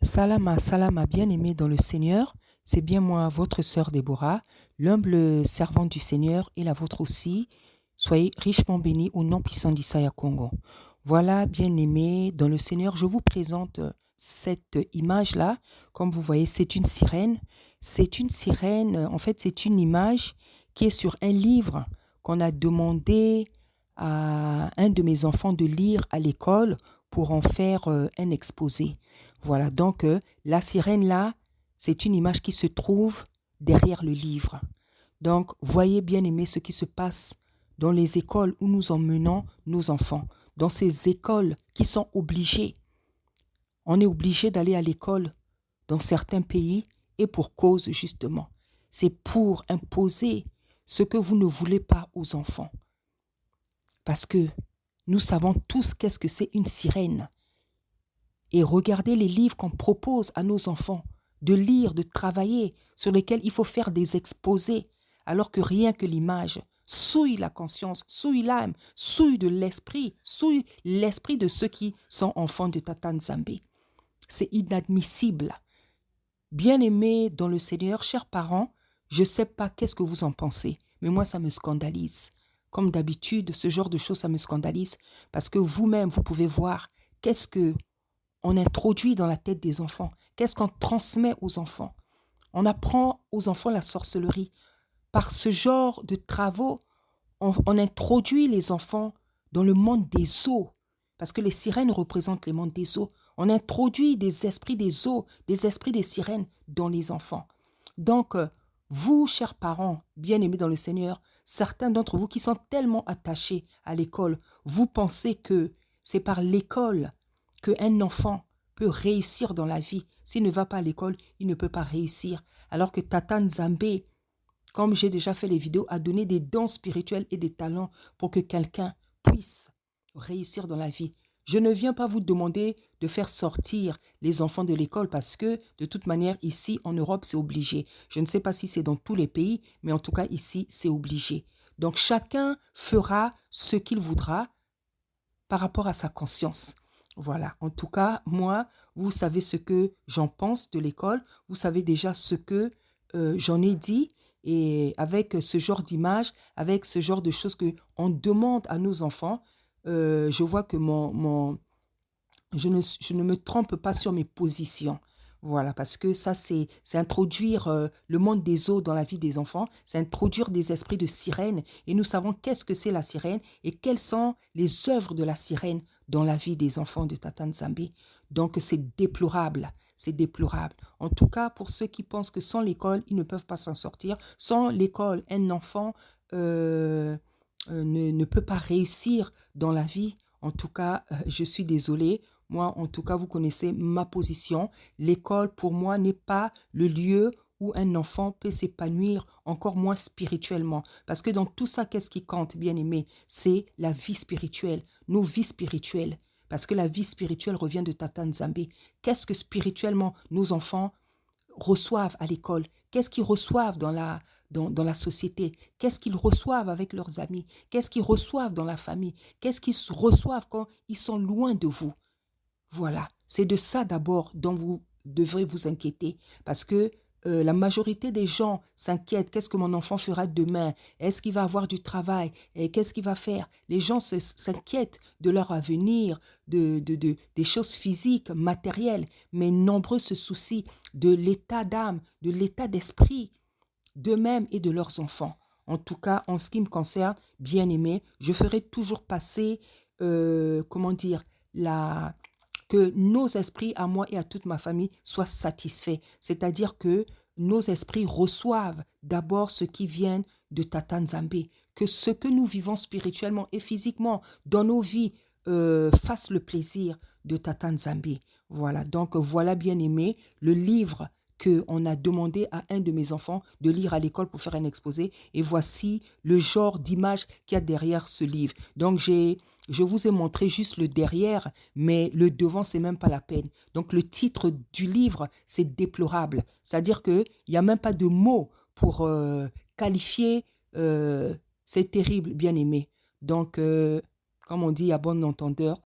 Salama, salama, bien-aimé dans le Seigneur, c'est bien moi, votre sœur Déborah, l'humble servante du Seigneur et la vôtre aussi. Soyez richement bénis au nom puissant d'Issaïa Congo. Voilà, bien-aimé dans le Seigneur, je vous présente cette image-là. Comme vous voyez, c'est une sirène. C'est une sirène, en fait, c'est une image qui est sur un livre qu'on a demandé à un de mes enfants de lire à l'école pour en faire un exposé. Voilà, donc la sirène là, c'est une image qui se trouve derrière le livre. Donc, voyez bien aimé ce qui se passe dans les écoles où nous emmenons nos enfants. Dans ces écoles qui sont obligées. On est obligé d'aller à l'école dans certains pays et pour cause justement. C'est pour imposer ce que vous ne voulez pas aux enfants. Parce que nous savons tous qu'est-ce que c'est une sirène. Et regardez les livres qu'on propose à nos enfants de lire, de travailler, sur lesquels il faut faire des exposés, alors que rien que l'image souille la conscience, souille l'âme, souille l'esprit de ceux qui sont enfants de Tata Nzambe. C'est inadmissible. Bien-aimés dans le Seigneur, chers parents, je ne sais pas qu'est-ce que vous en pensez, mais moi ça me scandalise. Comme d'habitude, ce genre de choses, ça me scandalise, parce que vous-même, vous pouvez voir qu'est-ce que on introduit dans la tête des enfants, qu'est-ce qu'on transmet aux enfants. On apprend aux enfants la sorcellerie. Par ce genre de travaux, on introduit les enfants dans le monde des eaux, parce que les sirènes représentent le monde des eaux. On introduit des esprits des eaux, des esprits des sirènes dans les enfants. Donc, vous, chers parents, bien-aimés dans le Seigneur, certains d'entre vous qui sont tellement attachés à l'école, vous pensez que c'est par l'école qu'un enfant peut réussir dans la vie. S'il ne va pas à l'école, il ne peut pas réussir. Alors que Tata Nzambe, comme j'ai déjà fait les vidéos, a donné des dons spirituels et des talents pour que quelqu'un puisse réussir dans la vie. Je ne viens pas vous demander de faire sortir les enfants de l'école parce que, de toute manière, ici, en Europe, c'est obligé. Je ne sais pas si c'est dans tous les pays, mais en tout cas, ici, c'est obligé. Donc, chacun fera ce qu'il voudra par rapport à sa conscience. Voilà, en tout cas, moi, vous savez ce que j'en pense de l'école, vous savez déjà ce que j'en ai dit, et avec ce genre d'image, avec ce genre de choses qu'on demande à nos enfants, je vois que je ne me trompe pas sur mes positions. Voilà, parce que ça, c'est introduire le monde des eaux dans la vie des enfants, c'est introduire des esprits de sirène, et nous savons qu'est-ce que c'est la sirène et quelles sont les œuvres de la sirène dans la vie des enfants de Tata Nzambe. Donc, c'est déplorable, c'est déplorable. En tout cas, pour ceux qui pensent que sans l'école, ils ne peuvent pas s'en sortir, sans l'école, un enfant ne peut pas réussir dans la vie. En tout cas, je suis désolée. Moi, en tout cas, vous connaissez ma position. L'école, pour moi, n'est pas le lieu où un enfant peut s'épanouir, encore moins spirituellement. Parce que dans tout ça, qu'est-ce qui compte, bien aimé? C'est la vie spirituelle, nos vies spirituelles. Parce que la vie spirituelle revient de Tata Nzambe. Qu'est-ce que spirituellement nos enfants reçoivent à l'école? Qu'est-ce qu'ils reçoivent dans la société? Qu'est-ce qu'ils reçoivent avec leurs amis? Qu'est-ce qu'ils reçoivent dans la famille? Qu'est-ce qu'ils reçoivent quand ils sont loin de vous? Voilà, c'est de ça d'abord dont vous devrez vous inquiéter parce que la majorité des gens s'inquiètent. Qu'est-ce que mon enfant fera demain? Est-ce qu'il va avoir du travail? Et qu'est-ce qu'il va faire? Les gens s'inquiètent de leur avenir, des choses physiques, matérielles, mais nombreux se soucient de l'état d'âme, de l'état d'esprit d'eux-mêmes et de leurs enfants. En tout cas, en ce qui me concerne, bien aimé, je ferai toujours passer, comment dire, que nos esprits, à moi et à toute ma famille, soient satisfaits. C'est-à-dire que nos esprits reçoivent d'abord ce qui vient de Tata Nzambe. Que ce que nous vivons spirituellement et physiquement dans nos vies fasse le plaisir de Tata Nzambe. Voilà, donc voilà bien aimé, le livre qu'on a demandé à un de mes enfants de lire à l'école pour faire un exposé. Et voici le genre d'image qu'il y a derrière ce livre. Donc, je vous ai montré juste le derrière, mais le devant, c'est même pas la peine. Donc, le titre du livre, c'est déplorable. C'est-à-dire qu'il n'y a même pas de mots pour qualifier. C'est terrible, bien aimé. Donc, comme on dit à bon entendeur,